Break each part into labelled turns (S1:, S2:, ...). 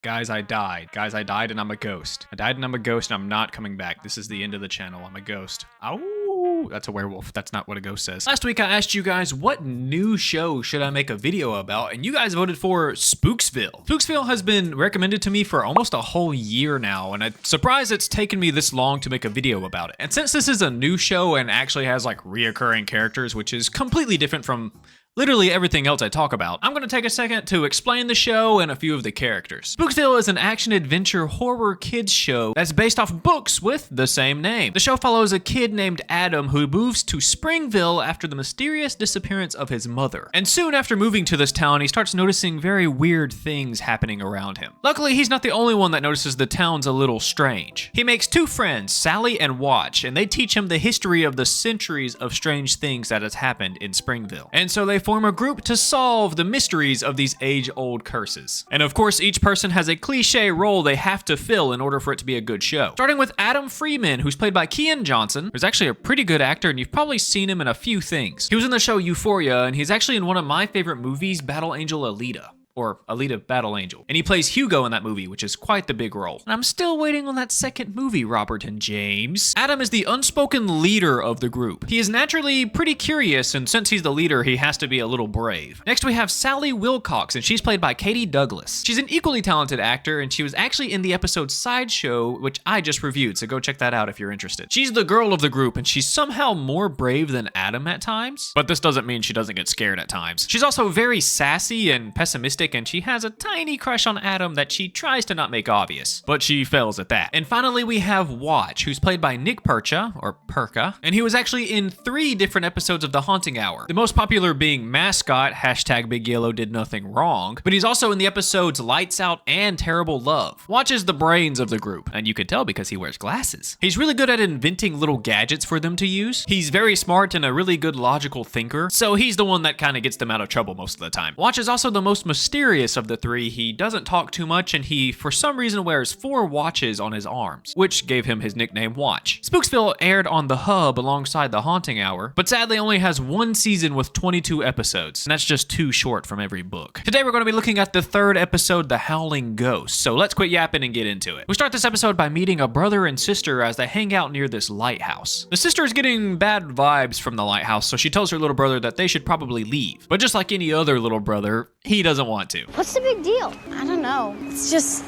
S1: Guys, I died. Guys, I died and I'm a ghost. I died and I'm a ghost and I'm not coming back. This is the end of the channel. I'm a ghost. Ow! That's a werewolf. That's not what a ghost says. Last week I asked you guys what new show should I make a video about, and you guys voted for Spooksville. Spooksville has been recommended to me for almost a whole year now, and I'm surprised it's taken me this long to make a video about it. And since this is a new show and actually has like reoccurring characters, which is completely different from literally everything else I talk about, I'm gonna take a second to explain the show and a few of the characters. Spooksville is an action-adventure horror kids show that's based off books with the same name. The show follows a kid named Adam who moves to Springville after the mysterious disappearance of his mother. And soon after moving to this town, he starts noticing very weird things happening around him. Luckily, he's not the only one that notices the town's a little strange. He makes two friends, Sally and Watch, and they teach him the history of the centuries of strange things that has happened in Springville. And so they form a group to solve the mysteries of these age-old curses. And of course, each person has a cliche role they have to fill in order for it to be a good show. Starting with Adam Freeman, who's played by Kean Johnson, who's actually a pretty good actor, and you've probably seen him in a few things. He was in the show Euphoria, and he's actually in one of my favorite movies, Battle Angel Alita. Or Alita Battle Angel. And he plays Hugo in that movie, which is quite the big role. And I'm still waiting on that second movie, Robert and James. Adam is the unspoken leader of the group. He is naturally pretty curious, and since he's the leader, he has to be a little brave. Next, we have Sally Wilcox, and she's played by Katie Douglas. She's an equally talented actor, and she was actually in the episode Sideshow, which I just reviewed, so go check that out if you're interested. She's the girl of the group, and she's somehow more brave than Adam at times, but this doesn't mean she doesn't get scared at times. She's also very sassy and pessimistic, and she has a tiny crush on Adam that she tries to not make obvious, but she fails at that. And finally, we have Watch, who's played by Nick Percha, or Perka, and he was actually in 3 different episodes of The Haunting Hour. The most popular being Mascot, hashtag Big Yellow did nothing wrong, but he's also in the episodes Lights Out and Terrible Love. Watch is the brains of the group, and you can tell because he wears glasses. He's really good at inventing little gadgets for them to use. He's very smart and a really good logical thinker, so he's the one that kind of gets them out of trouble most of the time. Watch is also the most mysterious of the 3. He doesn't talk too much, and he, for some reason, wears 4 watches on his arms, which gave him his nickname Watch. Spooksville aired on The Hub alongside The Haunting Hour, but sadly only has 1 season with 22 episodes, and that's just too short from every book. Today we're going to be looking at the 3rd episode, The Howling Ghost, so let's quit yapping and get into it. We start this episode by meeting a brother and sister as they hang out near this lighthouse. The sister is getting bad vibes from the lighthouse, so she tells her little brother that they should probably leave. But just like any other little brother, he doesn't want to.
S2: What's the big deal?
S3: I don't know. It's just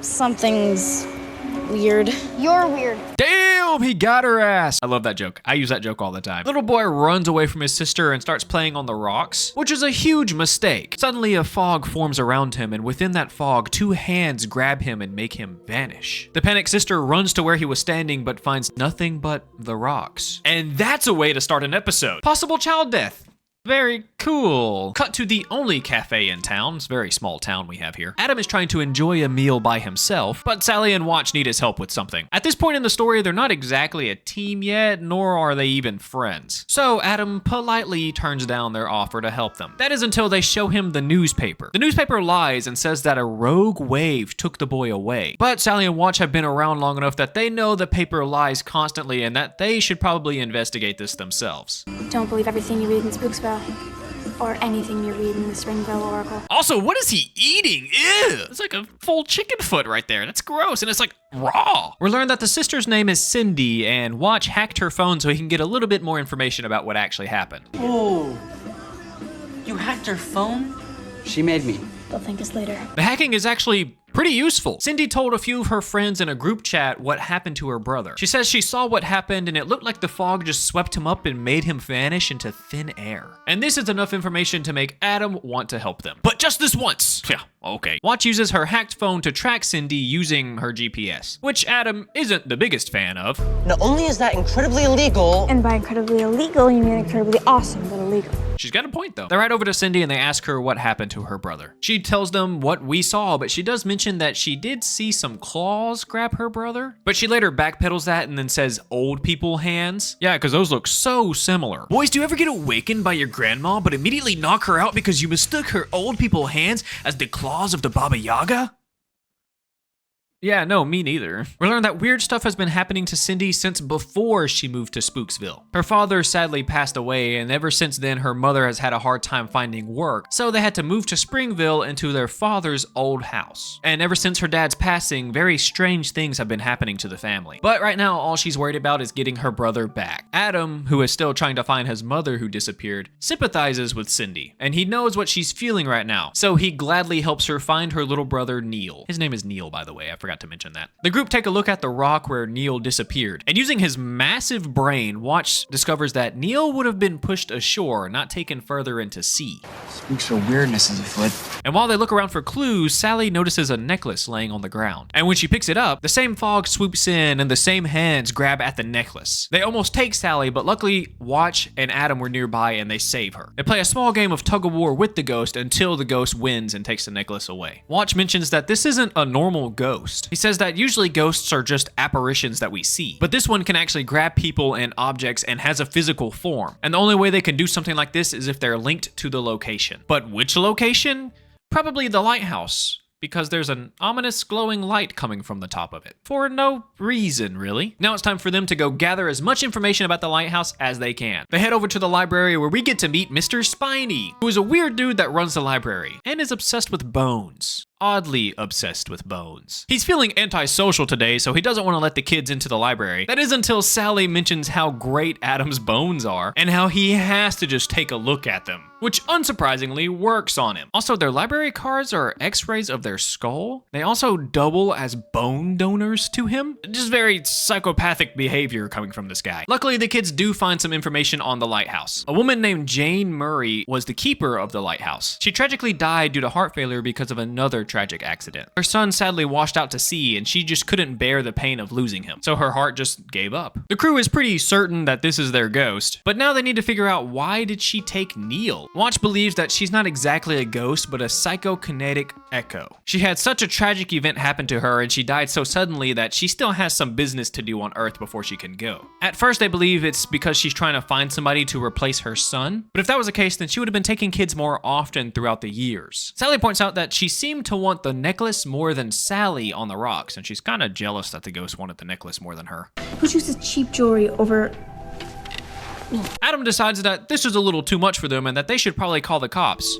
S3: something's weird.
S2: You're weird.
S1: Damn, he got her ass. I love that joke. I use that joke all the time. Little boy runs away from his sister and starts playing on the rocks, which is a huge mistake. Suddenly a fog forms around him, and within that fog, 2 hands grab him and make him vanish. The panicked sister runs to where he was standing but finds nothing but the rocks. And that's a way to start an episode. Possible child death. Very cool. Cut to the only cafe in town. It's a very small town we have here. Adam is trying to enjoy a meal by himself, but Sally and Watch need his help with something. At this point in the story, they're not exactly a team yet, nor are they even friends. So Adam politely turns down their offer to help them. That is until they show him the newspaper. The newspaper lies and says that a rogue wave took the boy away. But Sally and Watch have been around long enough that they know the paper lies constantly and that they should probably investigate this themselves.
S4: Don't believe everything you read in Spooksville, or anything you read in the Springville Oracle.
S1: Also, what is he eating? Ew! It's like a full chicken foot right there. That's gross, and it's like raw. We learned that the sister's name is Cindy, and Watch hacked her phone so he can get a little bit more information about what actually happened.
S5: Oh, you hacked her phone? She made me.
S4: They'll thank us later.
S1: The hacking is actually pretty useful. Cindy told a few of her friends in a group chat what happened to her brother. She says she saw what happened and it looked like the fog just swept him up and made him vanish into thin air. And this is enough information to make Adam want to help them. But just this once. Yeah, okay. Watch uses her hacked phone to track Cindy using her GPS, which Adam isn't the biggest fan of.
S5: Not only is that incredibly illegal,
S4: And by incredibly illegal, you mean incredibly awesome, but illegal.
S1: She's got a point though. They ride over to Cindy and they ask her what happened to her brother. She tells them what we saw, but she does mention that she did see some claws grab her brother. But she later backpedals that and then says old people hands. Yeah, because those look so similar. Boys, do you ever get awakened by your grandma but immediately knock her out because you mistook her old people hands as the claws of the Baba Yaga? Yeah, no, me neither. We learned that weird stuff has been happening to Cindy since before she moved to Spooksville. Her father sadly passed away, and ever since then, her mother has had a hard time finding work, so they had to move to Springville into their father's old house. And ever since her dad's passing, very strange things have been happening to the family. But right now, all she's worried about is getting her brother back. Adam, who is still trying to find his mother who disappeared, sympathizes with Cindy, and he knows what she's feeling right now, so he gladly helps her find her little brother, Neil. His name is Neil, by the way, I forgot to mention that. The group take a look at the rock where Neil disappeared, and using his massive brain, Watch discovers that Neil would have been pushed ashore, not taken further into sea.
S5: Spooksville weirdness is afoot.
S1: And while they look around for clues, Sally notices a necklace laying on the ground. And when she picks it up, the same fog swoops in and the same hands grab at the necklace. They almost take Sally, but luckily Watch and Adam were nearby and they save her. They play a small game of tug of war with the ghost until the ghost wins and takes the necklace away. Watch mentions that this isn't a normal ghost. He says that usually ghosts are just apparitions that we see, but this one can actually grab people and objects and has a physical form. And the only way they can do something like this is if they're linked to the location. But which location? Probably the lighthouse, because there's an ominous glowing light coming from the top of it. For no reason, really. Now it's time for them to go gather as much information about the lighthouse as they can. They head over to the library where we get to meet Mr. Spiny, who is a weird dude that runs the library and is obsessed with bones. Oddly obsessed with bones. He's feeling antisocial today, so he doesn't want to let the kids into the library. That is until Sally mentions how great Adam's bones are and how he has to just take a look at them, which unsurprisingly works on him. Also, their library cards are x-rays of their skull. They also double as bone donors to him. Just very psychopathic behavior coming from this guy. Luckily, the kids do find some information on the lighthouse. A woman named Jane Murray was the keeper of the lighthouse. She tragically died due to heart failure because of another tragic accident. Her son sadly washed out to sea and she just couldn't bear the pain of losing him, so her heart just gave up. The crew is pretty certain that this is their ghost, but now they need to figure out why did she take Neil? Watch believes that she's not exactly a ghost, but a psychokinetic echo. She had such a tragic event happen to her and she died so suddenly that she still has some business to do on Earth before she can go. At first they believe it's because she's trying to find somebody to replace her son, but if that was the case, then she would have been taking kids more often throughout the years. Sally points out that she seemed to want the necklace more than Sally on the rocks, and she's kind of jealous that the ghost wanted the necklace more than her.
S4: Who chooses cheap jewelry over...
S1: Adam decides that this is a little too much for them and that they should probably call the cops,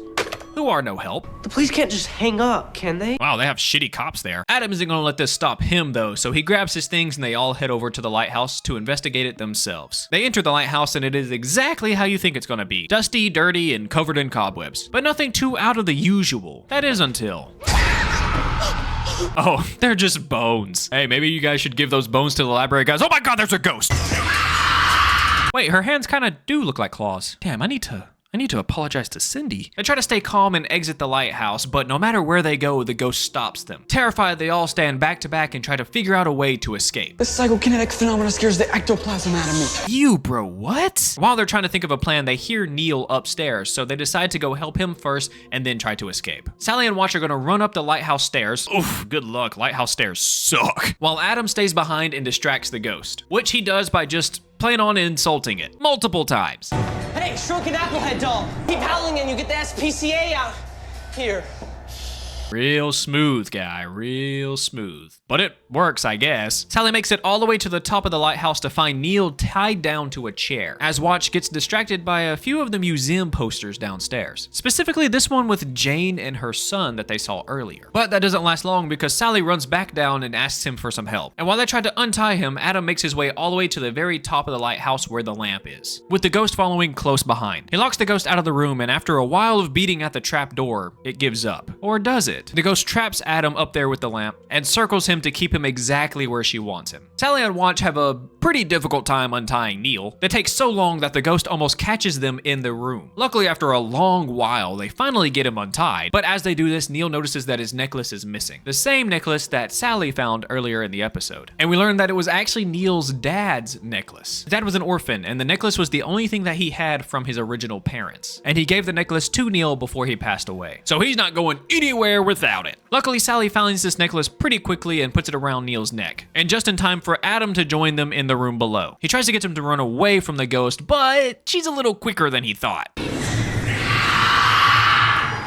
S1: who are no help.
S2: The police can't just hang up, can they?
S1: Wow, they have shitty cops there. Adam isn't gonna let this stop him though, so he grabs his things and they all head over to the lighthouse to investigate it themselves. They enter the lighthouse and it is exactly how you think it's gonna be. Dusty, dirty, and covered in cobwebs. But nothing too out of the usual. That is until... Oh, they're just bones. Hey, maybe you guys should give those bones to the library guys. Oh my god, there's a ghost! Wait, her hands kind of do look like claws. Damn, I need to apologize to Cindy. They try to stay calm and exit the lighthouse, but no matter where they go, the ghost stops them. Terrified, they all stand back to back and try to figure out a way to escape.
S6: This psychokinetic phenomena scares the ectoplasm out of me.
S1: You, bro, what? While they're trying to think of a plan, they hear Neil upstairs, so they decide to go help him first and then try to escape. Sally and Watch are gonna run up the lighthouse stairs. Oof, good luck, lighthouse stairs suck. While Adam stays behind and distracts the ghost, which he does by just plain on insulting it multiple times.
S2: Hey, shrunken applehead doll! Keep howling and you get the SPCA out here.
S1: Real smooth, guy, real smooth. But it works, I guess. Sally makes it all the way to the top of the lighthouse to find Neil tied down to a chair, as Watch gets distracted by a few of the museum posters downstairs. Specifically this one with Jane and her son that they saw earlier. But that doesn't last long because Sally runs back down and asks him for some help. And while they try to untie him, Adam makes his way all the way to the very top of the lighthouse where the lamp is, with the ghost following close behind. He locks the ghost out of the room, and after a while of beating at the trap door, it gives up. Or does it? The ghost traps Adam up there with the lamp and circles him to keep him exactly where she wants him. Sally and Watch have a pretty difficult time untying Neil. It takes so long that the ghost almost catches them in the room. Luckily, after a long while, they finally get him untied, but as they do this, Neil notices that his necklace is missing. The same necklace that Sally found earlier in the episode. And we learned that it was actually Neil's dad's necklace. His dad was an orphan, and the necklace was the only thing that he had from his original parents. And he gave the necklace to Neil before he passed away. So he's not going anywhere without it. Luckily, Sally finds this necklace pretty quickly and puts it around Neil's neck, and just in time for Adam to join them in the room below. He tries to get him to run away from the ghost, but she's a little quicker than he thought.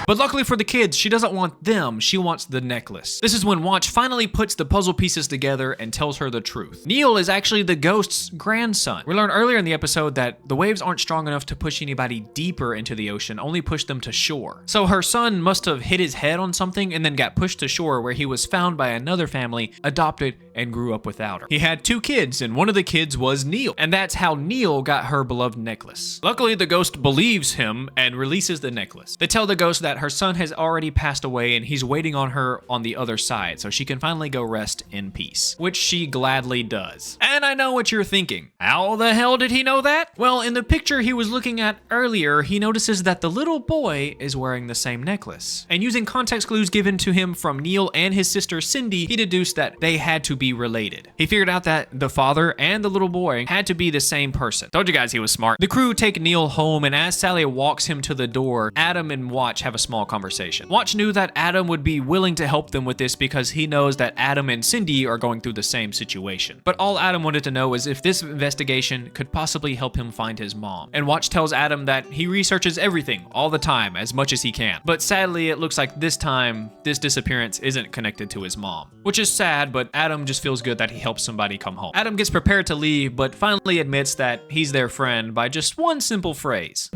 S1: But luckily for the kids, she doesn't want them, she wants the necklace. This is when Watch finally puts the puzzle pieces together and tells her the truth. Neil is actually the ghost's grandson. We learned earlier in the episode that the waves aren't strong enough to push anybody deeper into the ocean, only push them to shore. So her son must have hit his head on something and then got pushed to shore, where he was found by another family, adopted, and grew up without her. He had 2 kids, and one of the kids was Neil, and that's how Neil got her beloved necklace. Luckily, the ghost believes him and releases the necklace. They tell the ghost that her son has already passed away and he's waiting on her on the other side, so she can finally go rest in peace, which she gladly does. And I know what you're thinking. How the hell did he know that? Well, in the picture he was looking at earlier, he notices that the little boy is wearing the same necklace. And using context clues given to him from Neil and his sister Cindy, he deduced that they had to be related. He figured out that the father and the little boy had to be the same person. Told you guys he was smart. The crew take Neil home, and as Sally walks him to the door, Adam and Watch have a small conversation. Watch knew that Adam would be willing to help them with this because he knows that Adam and Cindy are going through the same situation. But all Adam wanted to know is if this investigation could possibly help him find his mom. And Watch tells Adam that he researches everything all the time as much as he can. But sadly, it looks like this time, this disappearance isn't connected to his mom. Which is sad, but Adam just feels good that he helped somebody come home. Adam gets prepared to leave, but finally admits that he's their friend by just one simple phrase.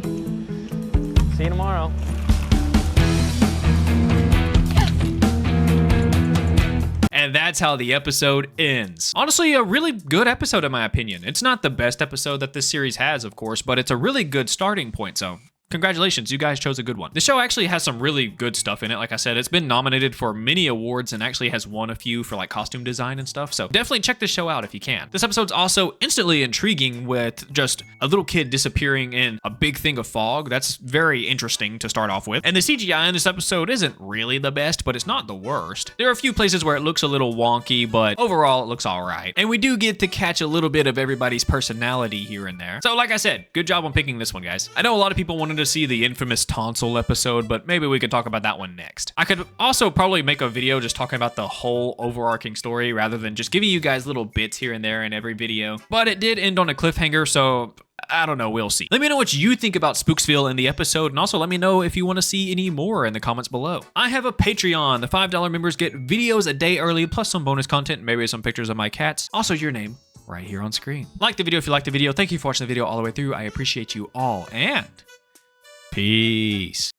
S2: See you tomorrow.
S1: And that's how the episode ends. Honestly, a really good episode in my opinion. It's not the best episode that this series has, of course, but it's a really good starting point, so congratulations, you guys chose a good one. The show actually has some really good stuff in it. Like I said, it's been nominated for many awards and actually has won a few for like costume design and stuff. So definitely check this show out if you can. This episode's also instantly intriguing with just a little kid disappearing in a big thing of fog. That's very interesting to start off with. And the CGI in this episode isn't really the best, but it's not the worst. There are a few places where it looks a little wonky, but overall it looks all right. And we do get to catch a little bit of everybody's personality here and there. So like I said, good job on picking this one, guys. I know a lot of people wanted to see the infamous tonsil episode, but maybe we could talk about that one next. I could also probably make a video just talking about the whole overarching story rather than just giving you guys little bits here and there in every video. But it did end on a cliffhanger, so I don't know, we'll see. Let me know what you think about Spooksville in the episode, and also let me know if you want to see any more in the comments below. I have a Patreon. The $5 members get videos a day early, plus some bonus content, maybe some pictures of my cats. Also your name right here on screen. Like the video if you liked the video. Thank you for watching the video all the way through. I appreciate you all, and peace.